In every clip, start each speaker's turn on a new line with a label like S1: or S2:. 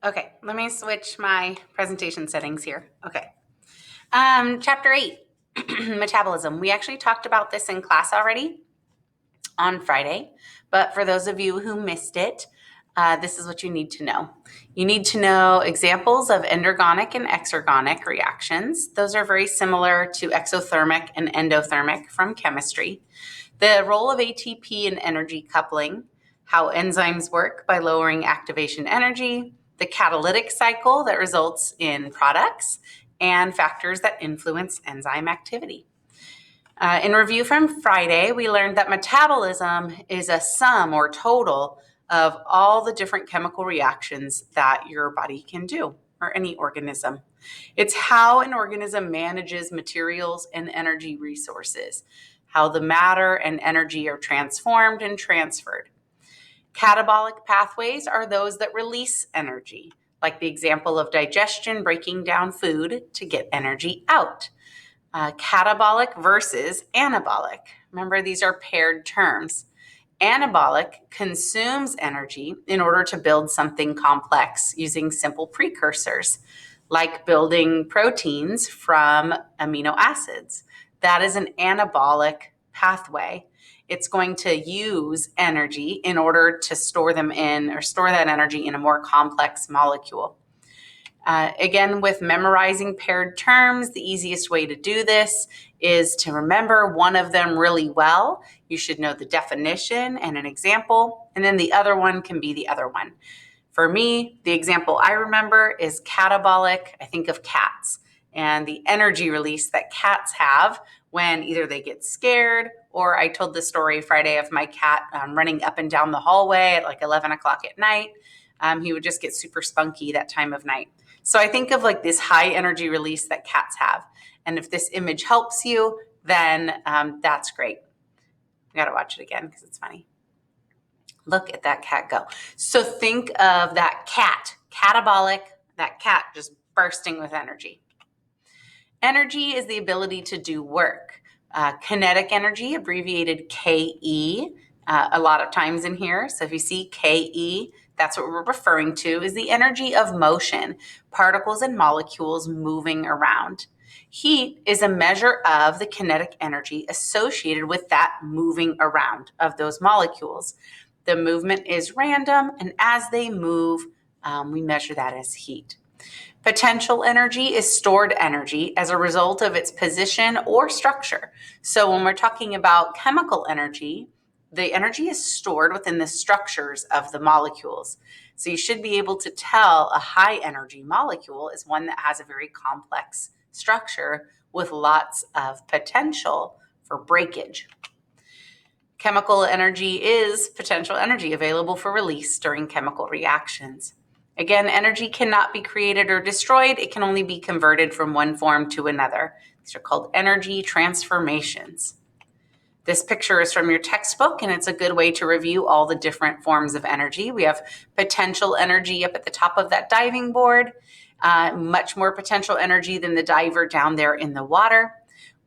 S1: Okay, let me switch my presentation settings here. Okay. Chapter 8, Metabolism. We actually talked about this in class already on Friday, but for those of you who missed it, this is what you need to know. You need to know examples of endergonic and exergonic reactions. Those are very similar to exothermic and endothermic from chemistry. The role of ATP in energy coupling, how enzymes work by lowering activation energy, the catalytic cycle that results in products, and factors that influence enzyme activity. In review from Friday, we learned that metabolism is a sum or total of all the different chemical reactions that your body can do, or any organism. It's how an organism manages materials and energy resources, how the matter and energy are transformed and transferred. Catabolic pathways are those that release energy, like the example of digestion breaking down food to get energy out. Catabolic versus anabolic. Remember, these are paired terms. Anabolic consumes energy in order to build something complex using simple precursors, like building proteins from amino acids. That is an anabolic pathway. It's going to use energy in order to store them in or store that energy in a more complex molecule. Again, with memorizing paired terms, the easiest way to do this is to remember one of them really well. You should know the definition and an example, and then the other one can be the other one. For me, the example I remember is catabolic. I think of cats and the energy release that cats have when either they get scared, or I told the story Friday of my cat running up and down the hallway at like 11 o'clock at night. He would just get super spunky that time of night. So I think of like this high energy release that cats have. And if this image helps you, then that's great. I got to watch it again because it's funny. Look at that cat go. So think of that cat, catabolic, that cat just bursting with energy. Energy is the ability to do work. Kinetic energy, abbreviated KE, a lot of times in here. So if you see KE, that's what we're referring to, is the energy of motion, particles and molecules moving around. Heat is a measure of the kinetic energy associated with that moving around of those molecules. The movement is random, and as they move, we measure that as heat. Potential energy is stored energy as a result of its position or structure. So when we're talking about chemical energy, the energy is stored within the structures of the molecules. So you should be able to tell a high energy molecule is one that has a very complex structure with lots of potential for breakage. Chemical energy is potential energy available for release during chemical reactions. Again, energy cannot be created or destroyed. It can only be converted from one form to another. These are called energy transformations. This picture is from your textbook, and it's a good way to review all the different forms of energy. We have potential energy up at the top of that diving board, much more potential energy than the diver down there in the water.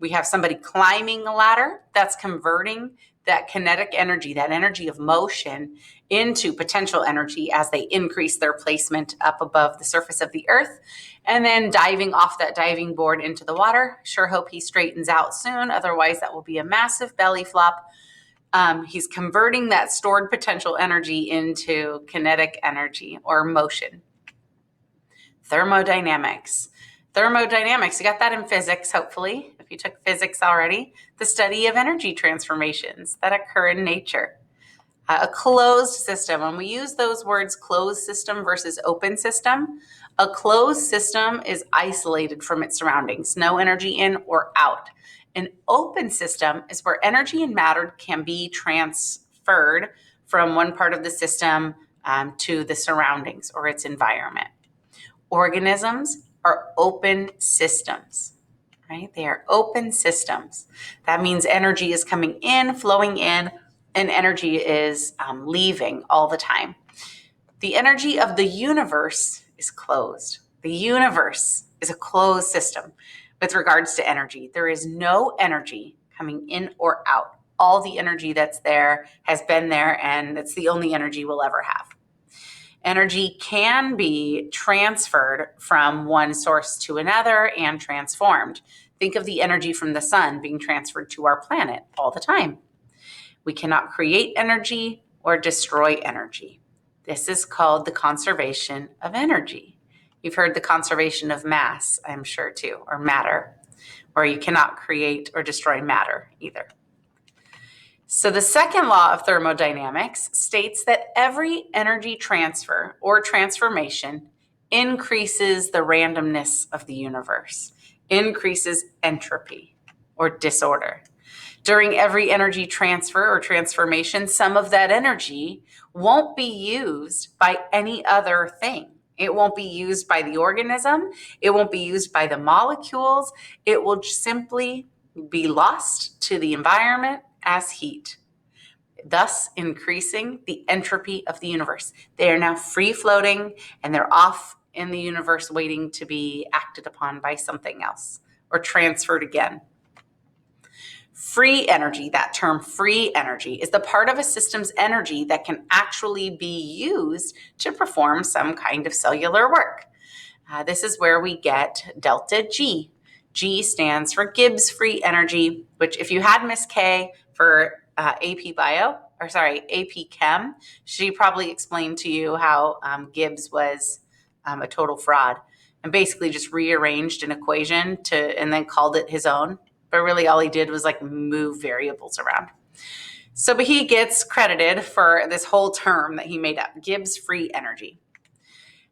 S1: We have somebody climbing a ladder that's converting that kinetic energy, that energy of motion, into potential energy as they increase their placement up above the surface of the earth, and then diving off that diving board into the water. Sure hope he straightens out soon, otherwise that will be a massive belly flop. He's converting that stored potential energy into kinetic energy or motion. Thermodynamics. Thermodynamics, you got that in physics, hopefully, if you took physics already. The study of energy transformations that occur in nature. A closed system, when we use those words closed system versus open system, a closed system is isolated from its surroundings, no energy in or out. An open system is where energy and matter can be transferred from one part of the system to the surroundings or its environment. Organisms are open systems, right? They are open systems. That means energy is coming in, flowing in, and energy is leaving all the time. The energy of the universe is closed. The universe is a closed system with regards to energy. There is no energy coming in or out. All the energy that's there has been there, and that's the only energy we'll ever have. Energy can be transferred from one source to another and transformed. Think of the energy from the sun being transferred to our planet all the time. We cannot create energy or destroy energy. This is called the conservation of energy. You've heard the conservation of mass, I'm sure too, or matter, or you cannot create or destroy matter either. So the second law of thermodynamics states that every energy transfer or transformation increases the randomness of the universe, increases entropy or disorder. During every energy transfer or transformation, some of that energy won't be used by any other thing. It won't be used by the organism. It won't be used by the molecules. It will simply be lost to the environment as heat, thus increasing the entropy of the universe. They are now free floating and they're off in the universe waiting to be acted upon by something else or transferred again. Free energy, that term free energy, is the part of a system's energy that can actually be used to perform some kind of cellular work. This is where we get delta G. G stands for Gibbs free energy, which if you had Miss K for AP Chem, she probably explained to you how Gibbs was a total fraud and basically just rearranged an equation and then called it his own. But really all he did was like move variables around. But he gets credited for this whole term that he made up, Gibbs free energy.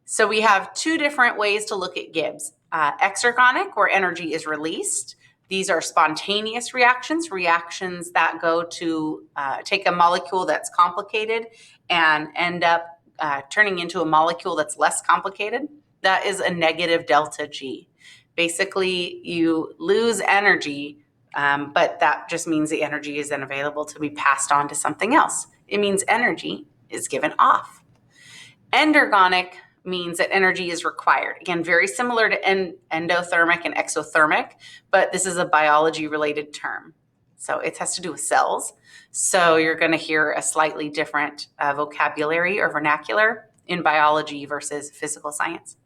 S1: So we have two different ways to look at Gibbs. Exergonic, where energy is released. These are spontaneous reactions that go to take a molecule that's complicated and end up turning into a molecule that's less complicated. That is a negative delta G. Basically, you lose energy, but that just means the energy is then available to be passed on to something else. It means energy is given off. Endergonic means that energy is required. Again, very similar to endothermic and exothermic, but this is a biology-related term. So it has to do with cells. So you're going to hear a slightly different vocabulary or vernacular in biology versus physical science.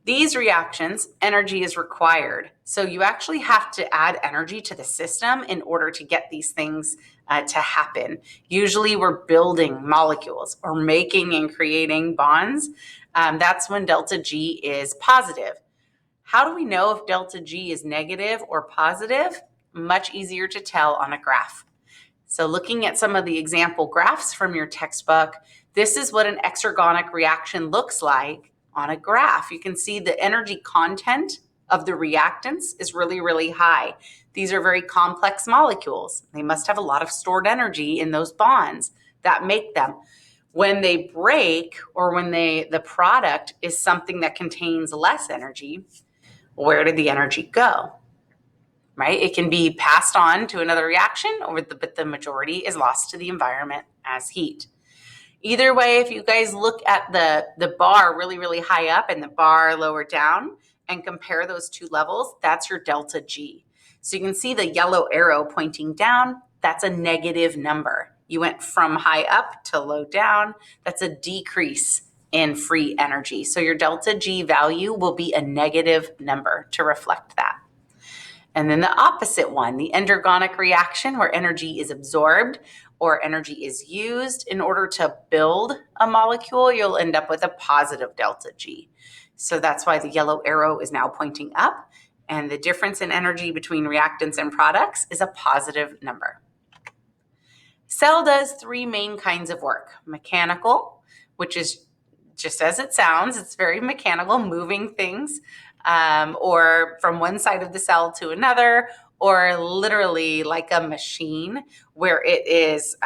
S1: These reactions, energy is required. So you actually have to add energy to the system in order to get these things to happen. Usually we're building molecules or making and creating bonds. That's when delta G is positive. How do we know if delta G is negative or positive? Much easier to tell on a graph. So looking at some of the example graphs from your textbook, this is what an exergonic reaction looks like on a graph. You can see the energy content of the reactants is really, really high. These are very complex molecules. They must have a lot of stored energy in those bonds that make them. When they break or when the product is something that contains less energy, where did the energy go? Right? It can be passed on to another reaction, but the majority is lost to the environment as heat. Either way, if you guys look at the bar really, really high up and the bar lower down and compare those two levels, that's your delta G. So you can see the yellow arrow pointing down, that's a negative number. You went from high up to low down, that's a decrease in free energy. So your delta G value will be a negative number to reflect that. And then the opposite one, the endergonic reaction, where energy is absorbed or energy is used in order to build a molecule, you'll end up with a positive delta G. So that's why the yellow arrow is now pointing up, and the difference in energy between reactants and products is a positive number. Cell does three main kinds of work. Mechanical, which is just as it sounds, it's very mechanical, moving things, or from one side of the cell to another, or literally like a machine where it is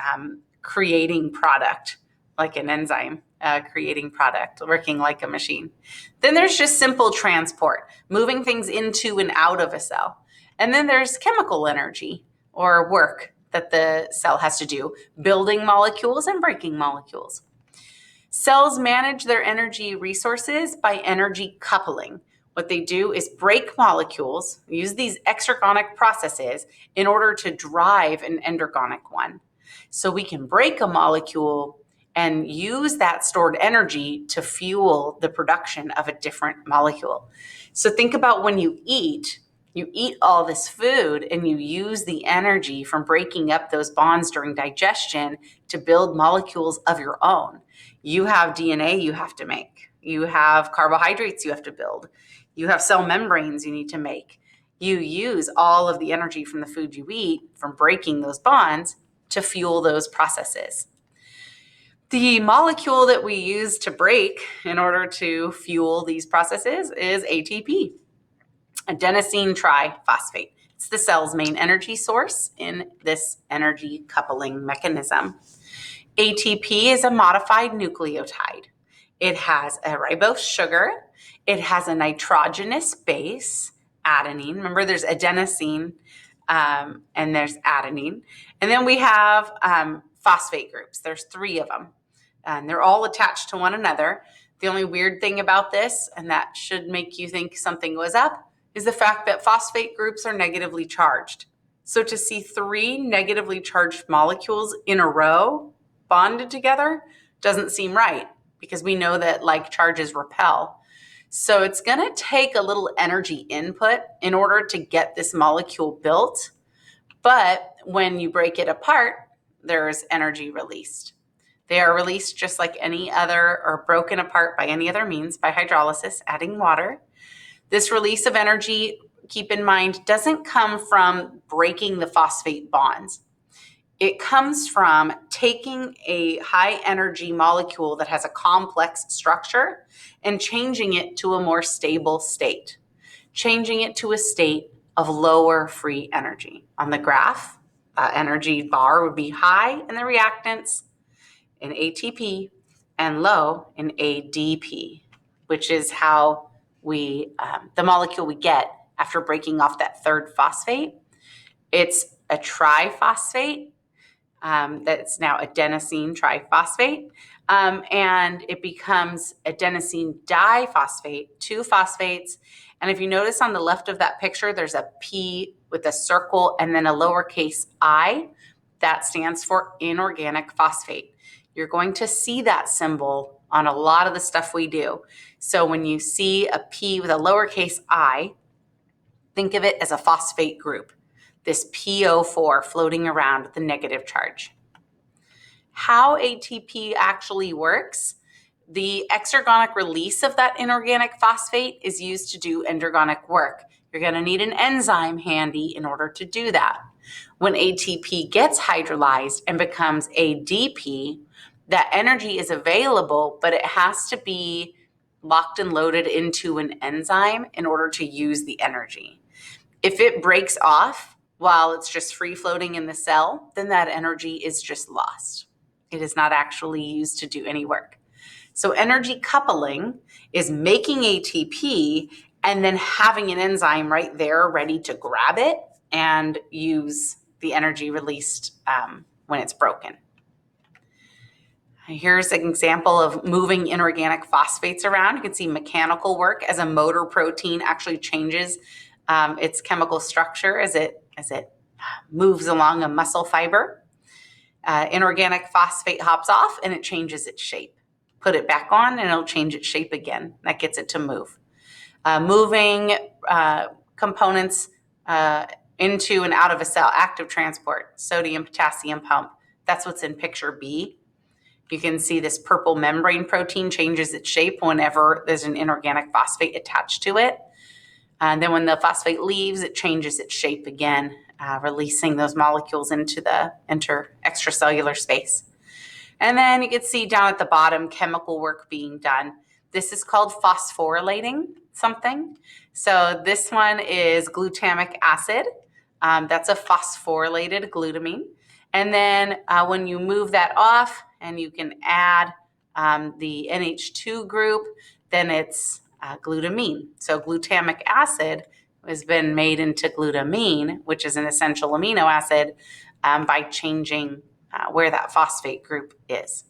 S1: creating product, like an enzyme creating product, working like a machine. Then there's just simple transport, moving things into and out of a cell. And then there's chemical energy or work that the cell has to do, building molecules and breaking molecules. Cells manage their energy resources by energy coupling. What they do is break molecules, use these exergonic processes in order to drive an endergonic one. So we can break a molecule and use that stored energy to fuel the production of a different molecule. So think about when you eat all this food and you use the energy from breaking up those bonds during digestion to build molecules of your own. You have DNA you have to make. You have carbohydrates you have to build. You have cell membranes you need to make. You use all of the energy from the food you eat from breaking those bonds to fuel those processes. The molecule that we use to break in order to fuel these processes is ATP, adenosine triphosphate. It's the cell's main energy source in this energy coupling mechanism. ATP is a modified nucleotide. It has a ribose sugar. It has a nitrogenous base, adenine. Remember, there's adenosine and there's adenine. And then we have phosphate groups. There's 3 of them. And they're all attached to one another. The only weird thing about this, and that should make you think something was up, is the fact that phosphate groups are negatively charged. So to see 3 negatively charged molecules in a row bonded together doesn't seem right, because we know that like charges repel. So it's going to take a little energy input in order to get this molecule built. But when you break it apart, there's energy released. They are released just like any other, or broken apart by any other means, by hydrolysis, adding water. This release of energy, keep in mind, doesn't come from breaking the phosphate bonds. It comes from taking a high energy molecule that has a complex structure and changing it to a more stable state, changing it to a state of lower free energy. On the graph, energy bar would be high in the reactants, in ATP, and low in ADP, which is how the molecule we get after breaking off that 3rd phosphate. It's a triphosphate that's now adenosine triphosphate, and it becomes adenosine diphosphate, 2 phosphates. And if you notice on the left of that picture, there's a P with a circle and then a lowercase I. That stands for inorganic phosphate. You're going to see that symbol on a lot of the stuff we do. So when you see a P with a lowercase I, think of it as a phosphate group, this PO4 floating around with the negative charge. How ATP actually works: the exergonic release of that inorganic phosphate is used to do endergonic work. You're going to need an enzyme handy in order to do that. When ATP gets hydrolyzed and becomes ADP, that energy is available, but it has to be locked and loaded into an enzyme in order to use the energy. If it breaks off while it's just free floating in the cell, then that energy is just lost. It is not actually used to do any work. So energy coupling is making ATP and then having an enzyme right there ready to grab it and use the energy released when it's broken. Here's an example of moving inorganic phosphates around. You can see mechanical work as a motor protein actually changes its chemical structure as it moves along a muscle fiber. Inorganic phosphate hops off and it changes its shape. Put it back on and it'll change its shape again. That gets it to move. Moving components into and out of a cell, active transport, sodium, potassium pump. That's what's in picture B. You can see this purple membrane protein changes its shape whenever there's an inorganic phosphate attached to it. And then when the phosphate leaves, it changes its shape again, releasing those molecules into the extracellular space. And then you can see down at the bottom, chemical work being done. This is called phosphorylating something. So this one is glutamic acid. That's a phosphorylated glutamine. And then when you move that off and you can add the NH2 group, then it's glutamine. So glutamic acid has been made into glutamine, which is an essential amino acid, by changing where that phosphate group is.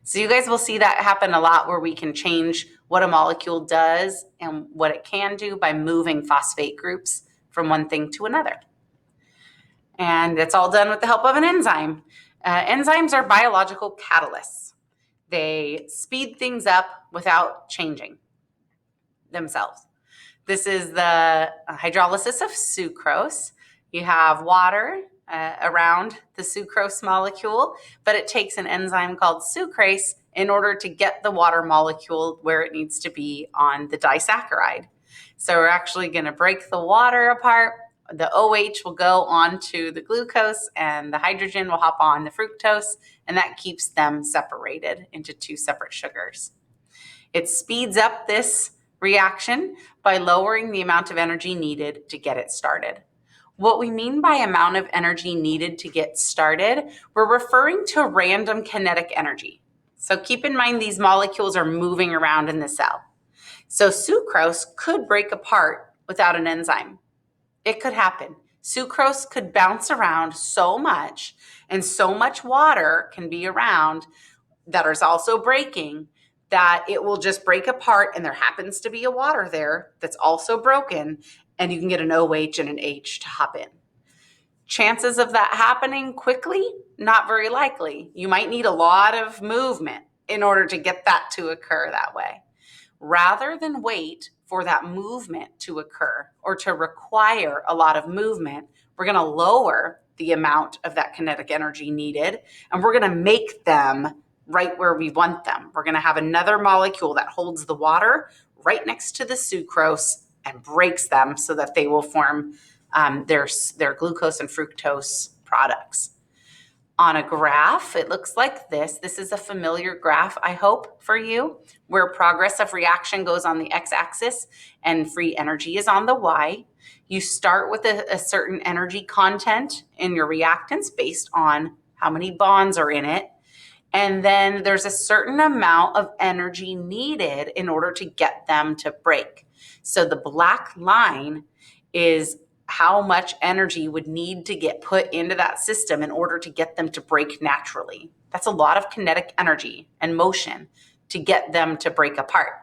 S1: So you guys will see that happen a lot, where we can change what a molecule does and what it can do by moving phosphate groups from one thing to another. And that's all done with the help of an enzyme. Enzymes are biological catalysts. They speed things up without changing themselves. This is the hydrolysis of sucrose. You have water around the sucrose molecule, but it takes an enzyme called sucrase in order to get the water molecule where it needs to be on the disaccharide. So we're actually going to break the water apart. The OH will go onto the glucose and the hydrogen will hop on the fructose, and that keeps them separated into two separate sugars. It speeds up this reaction by lowering the amount of energy needed to get it started. What we mean by amount of energy needed to get started, we're referring to random kinetic energy. So keep in mind these molecules are moving around in the cell. So sucrose could break apart without an enzyme. It could happen. Sucrose could bounce around so much, and so much water can be around that is also breaking, that it will just break apart, and there happens to be a water there that's also broken, and you can get an OH and an H to hop in. Chances of that happening quickly? Not very likely. You might need a lot of movement in order to get that to occur that way. Rather than wait for that movement to occur or to require a lot of movement, we're going to lower the amount of that kinetic energy needed, and we're going to make them right where we want them. We're going to have another molecule that holds the water right next to the sucrose and breaks them so that they will form their glucose and fructose products. On a graph, it looks like this. This is a familiar graph, I hope, for you, where progress of reaction goes on the x-axis and free energy is on the y. You start with a certain energy content in your reactants based on how many bonds are in it. And then there's a certain amount of energy needed in order to get them to break. So the black line is how much energy would need to get put into that system in order to get them to break naturally. That's a lot of kinetic energy and motion to get them to break apart.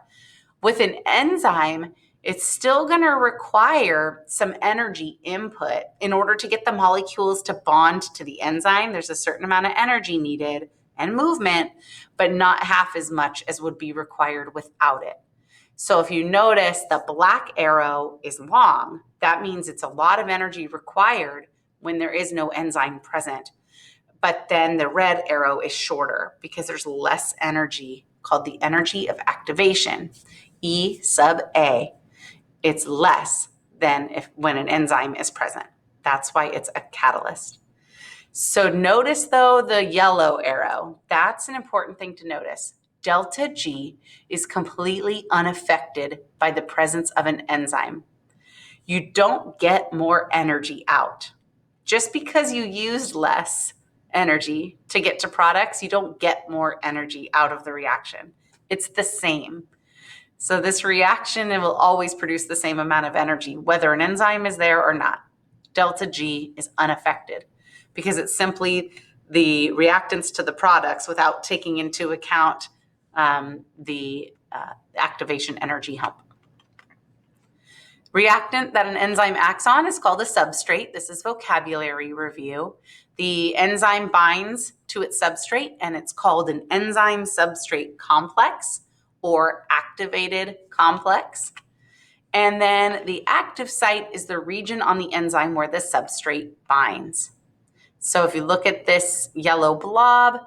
S1: With an enzyme, it's still going to require some energy input in order to get the molecules to bond to the enzyme. There's a certain amount of energy needed and movement, but not half as much as would be required without it. So if you notice the black arrow is long, that means it's a lot of energy required when there is no enzyme present. But then the red arrow is shorter because there's less energy, called the energy of activation, E sub A. It's less than when an enzyme is present. That's why it's a catalyst. So notice though the yellow arrow. That's an important thing to notice. Delta G is completely unaffected by the presence of an enzyme. You don't get more energy out. Just because you used less energy to get to products, you don't get more energy out of the reaction. It's the same. So this reaction, it will always produce the same amount of energy, whether an enzyme is there or not. Delta G is unaffected because it's simply the reactants to the products without taking into account the activation energy hump. Reactant that an enzyme acts on is called a substrate. This is vocabulary review. The enzyme binds to its substrate, and it's called an enzyme substrate complex or activated complex. And then the active site is the region on the enzyme where the substrate binds. So if you look at this yellow blob,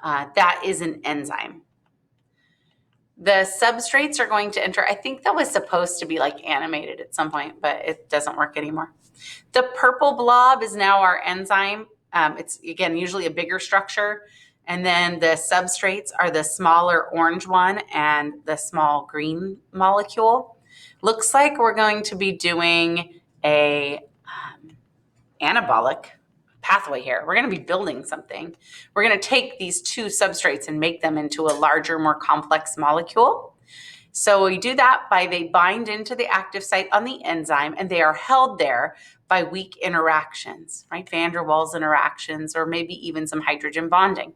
S1: that is an enzyme. The substrates are going to enter, I think that was supposed to be like animated at some point, but it doesn't work anymore. The purple blob is now our enzyme. It's, again, usually a bigger structure. And then the substrates are the smaller orange one and the small green molecule. Looks like we're going to be doing a anabolic pathway here. We're going to be building something. We're going to take these two substrates and make them into a larger, more complex molecule. So we do that by they bind into the active site on the enzyme, and they are held there by weak interactions, right? Van der Waals interactions, or maybe even some hydrogen bonding.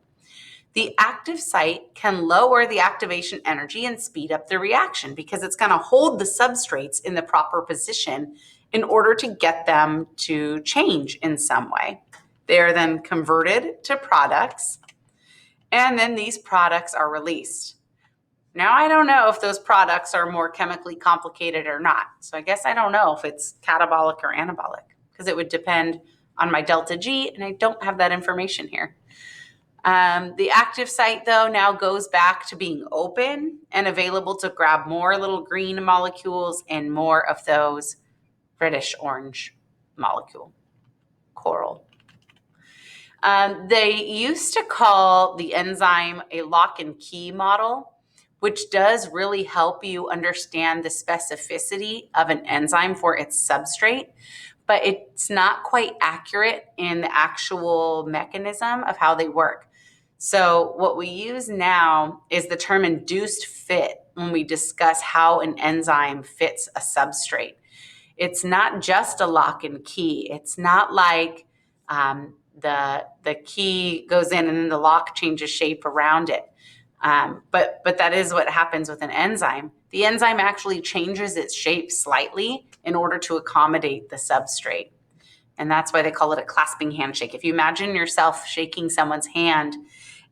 S1: The active site can lower the activation energy and speed up the reaction because it's going to hold the substrates in the proper position in order to get them to change in some way. They are then converted to products, And then these products are released. Now, I don't know if those products are more chemically complicated or not. So I guess I don't know if it's catabolic or anabolic, because it would depend on my delta G, and I don't have that information here. The active site, though, now goes back to being open and available to grab more little green molecules and more of those reddish orange molecule, coral. They used to call the enzyme a lock and key model, which does really help you understand the specificity of an enzyme for its substrate, but it's not quite accurate in the actual mechanism of how they work. So what we use now is the term induced fit when we discuss how an enzyme fits a substrate. It's not just a lock and key. It's not like the key goes in and then the lock changes shape around it. But that is what happens with an enzyme. The enzyme actually changes its shape slightly in order to accommodate the substrate. And that's why they call it a clasping handshake. If you imagine yourself shaking someone's hand,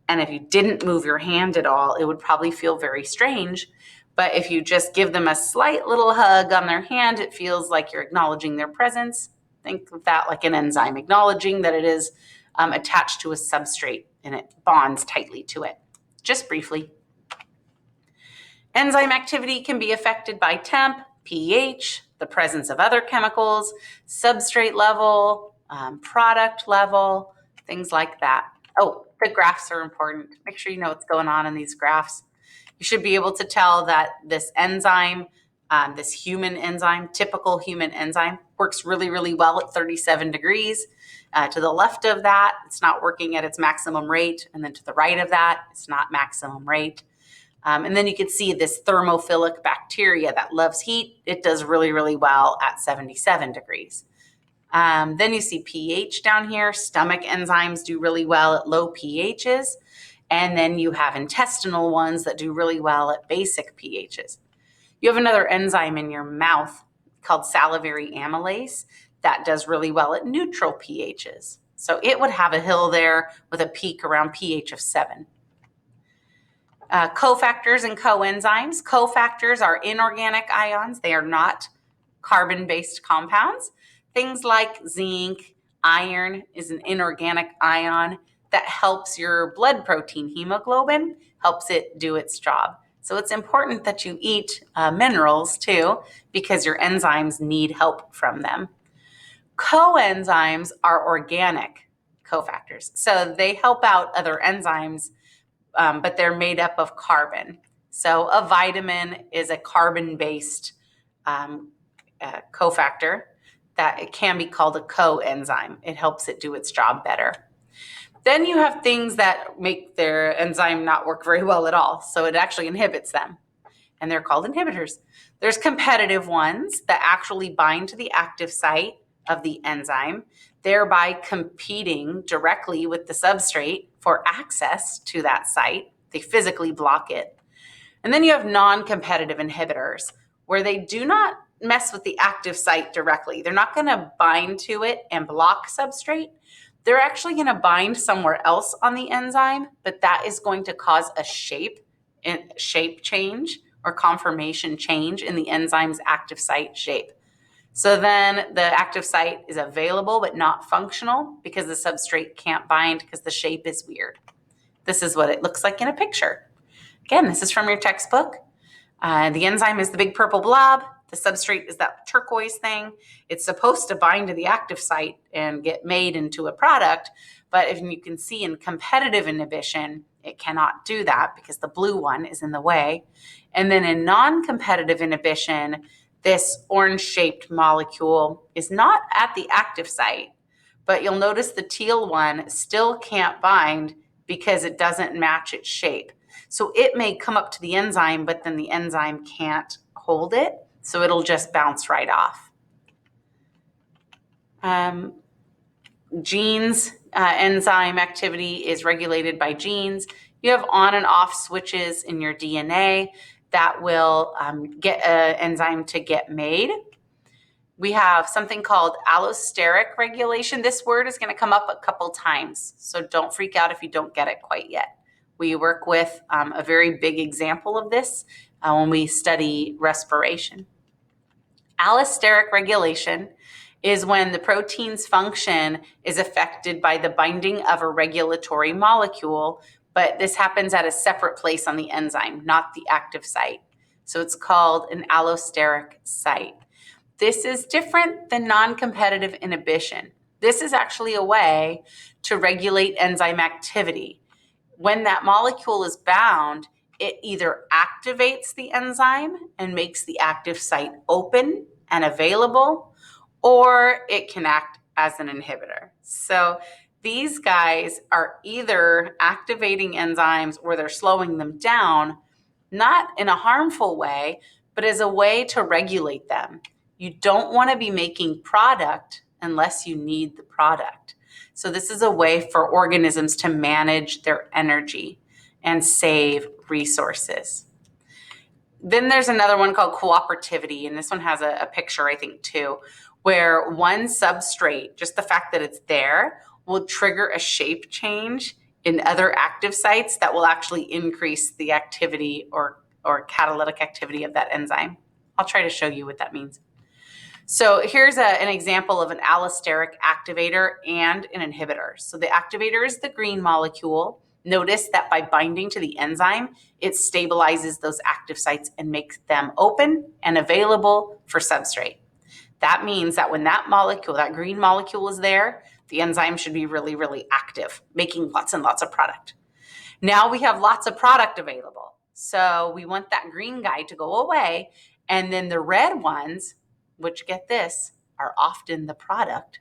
S1: and if you didn't move your hand at all, it would probably feel very strange. But if you just give them a slight little hug on their hand, it feels like you're acknowledging their presence. Think of that like an enzyme, acknowledging that it is attached to a substrate and it bonds tightly to it. Just briefly. Enzyme activity can be affected by temp, pH, the presence of other chemicals, substrate level, product level, things like that. Oh, the graphs are important. Make sure you know what's going on in these graphs. You should be able to tell that this enzyme, this human enzyme, typical human enzyme, works really, really well at 37 degrees. To the left of that, it's not working at its maximum rate. And then to the right of that, it's not maximum rate. And then you can see this thermophilic bacteria that loves heat. It does really, really well at 77 degrees. Then you see pH down here. Stomach enzymes do really well at low pHs. And then you have intestinal ones that do really well at basic pHs. You have another enzyme in your mouth called salivary amylase that does really well at neutral pHs. So it would have a hill there with a peak around pH of 7. Cofactors and coenzymes. Cofactors are inorganic ions. They are not carbon-based compounds. Things like zinc, iron is an inorganic ion that helps your blood protein, hemoglobin, helps it do its job. So it's important that you eat minerals too, because your enzymes need help from them. Coenzymes are organic cofactors. So they help out other enzymes, but they're made up of carbon. So a vitamin is a carbon-based cofactor that it can be called a coenzyme. It helps it do its job better. Then you have things that make their enzyme not work very well at all. So it actually inhibits them. And they're called inhibitors. There's competitive ones that actually bind to the active site of the enzyme, thereby competing directly with the substrate for access to that site. They physically block it. And then you have non-competitive inhibitors, where they do not mess with the active site directly. They're not going to bind to it and block substrate. They're actually going to bind somewhere else on the enzyme, but that is going to cause a shape change or conformation change in the enzyme's active site shape. So then the active site is available but not functional because the substrate can't bind because the shape is weird. This is what it looks like in a picture. Again, this is from your textbook. The enzyme is the big purple blob. The substrate is that turquoise thing. It's supposed to bind to the active site and get made into a product, but if you can see in competitive inhibition, it cannot do that because the blue one is in the way. And then in non-competitive inhibition, this orange-shaped molecule is not at the active site, but you'll notice the teal one still can't bind because it doesn't match its shape. So it may come up to the enzyme, but then the enzyme can't hold it, so it'll just bounce right off. Genes, enzyme activity is regulated by genes. You have on and off switches in your DNA that will get an enzyme to get made. We have something called allosteric regulation. This word is going to come up a couple times, so don't freak out if you don't get it quite yet. We work with a very big example of this when we study respiration. Allosteric regulation is when the protein's function is affected by the binding of a regulatory molecule, but this happens at a separate place on the enzyme, not the active site. So it's called an allosteric site. This is different than non-competitive inhibition. This is actually a way to regulate enzyme activity. When that molecule is bound, it either activates the enzyme and makes the active site open and available, or it can act as an inhibitor. So these guys are either activating enzymes or they're slowing them down, not in a harmful way, but as a way to regulate them. You don't want to be making product unless you need the product. So this is a way for organisms to manage their energy and save resources. Then there's another one called cooperativity, and this one has a picture, I think, too, where one substrate, just the fact that it's there, will trigger a shape change in other active sites that will actually increase the activity or catalytic activity of that enzyme. I'll try to show you what that means. So here's an example of an allosteric activator and an inhibitor. So the activator is the green molecule. Notice that by binding to the enzyme, it stabilizes those active sites and makes them open and available for substrate. That means that when that molecule, that green molecule is there, the enzyme should be really, really active, making lots and lots of product. Now we have lots of product available. So we want that green guy to go away. And then the red ones, which get this, are often the product.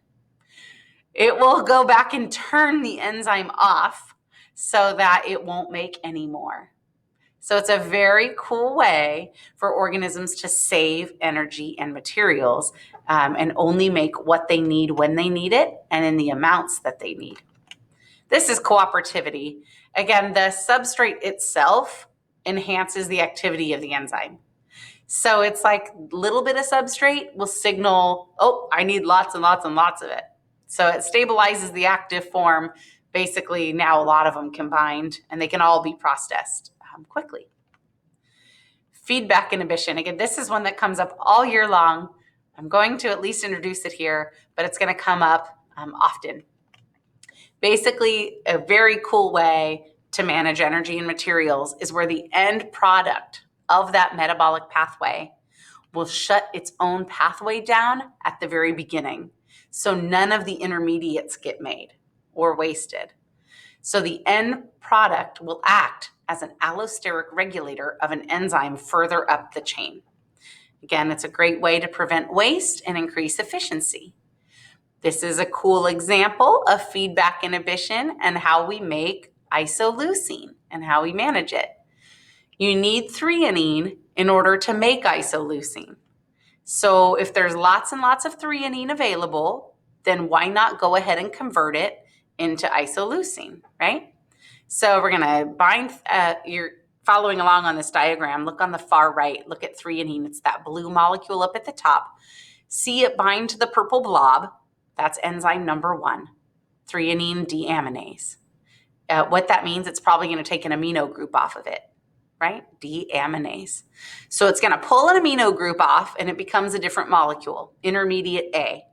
S1: It will go back and turn the enzyme off so that it won't make any more. So it's a very cool way for organisms to save energy and materials and only make what they need when they need it and in the amounts that they need. This is cooperativity. Again, the substrate itself enhances the activity of the enzyme. So it's like a little bit of substrate will signal, oh, I need lots and lots and lots of it. So it stabilizes the active form. Basically, now a lot of them combined, and they can all be processed quickly. Feedback inhibition. Again, this is one that comes up all year long. I'm going to at least introduce it here, but it's going to come up often. Basically, a very cool way to manage energy and materials is where the end product of that metabolic pathway will shut its own pathway down at the very beginning. So none of the intermediates get made or wasted. So the end product will act as an allosteric regulator of an enzyme further up the chain. Again, it's a great way to prevent waste and increase efficiency. This is a cool example of feedback inhibition and how we make isoleucine and how we manage it. You need threonine in order to make isoleucine. So if there's lots and lots of threonine available, then why not go ahead and convert it into isoleucine, right? So we're going to bind, you're following along on this diagram, look on the far right, look at threonine. It's that blue molecule up at the top. See it bind to the purple blob. That's enzyme number 1, threonine deaminase. What that means, it's probably going to take an amino group off of it, right? Deaminase. So it's going to pull an amino group off and it becomes a different molecule, intermediate A.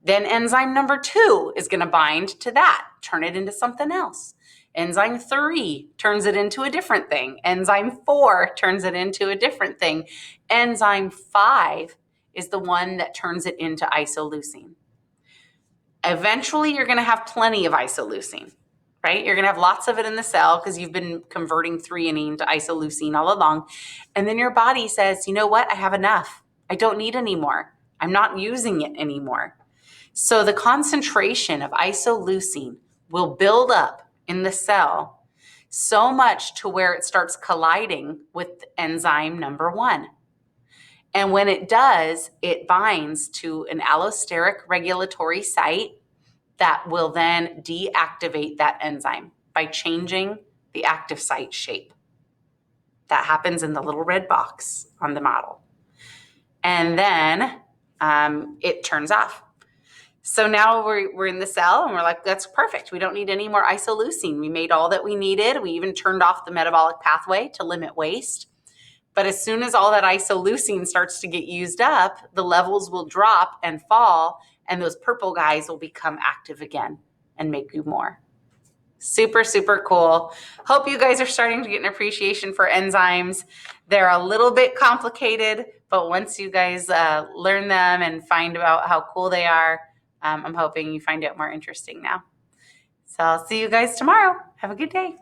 S1: Then enzyme number 2 is going to bind to that, turn it into something else. Enzyme 3 turns it into a different thing. Enzyme 4 turns it into a different thing. Enzyme 5 is the one that turns it into isoleucine. Eventually, you're going to have plenty of isoleucine, right? You're going to have lots of it in the cell because you've been converting threonine to isoleucine all along. And then your body says, you know what? I have enough. I don't need any more. I'm not using it anymore. So the concentration of isoleucine will build up in the cell so much to where it starts colliding with enzyme number 1. And when it does, it binds to an allosteric regulatory site that will then deactivate that enzyme by changing the active site shape. That happens in the little red box on the model. And then it turns off. So now we're in the cell and we're like, that's perfect. We don't need any more isoleucine. We made all that we needed. We even turned off the metabolic pathway to limit waste. But as soon as all that isoleucine starts to get used up, the levels will drop and fall, and those purple guys will become active again and make you more. Super, super cool. Hope you guys are starting to get an appreciation for enzymes. They're a little bit complicated, but once you guys learn them and find out how cool they are, I'm hoping you find it more interesting now. So I'll see you guys tomorrow. Have a good day.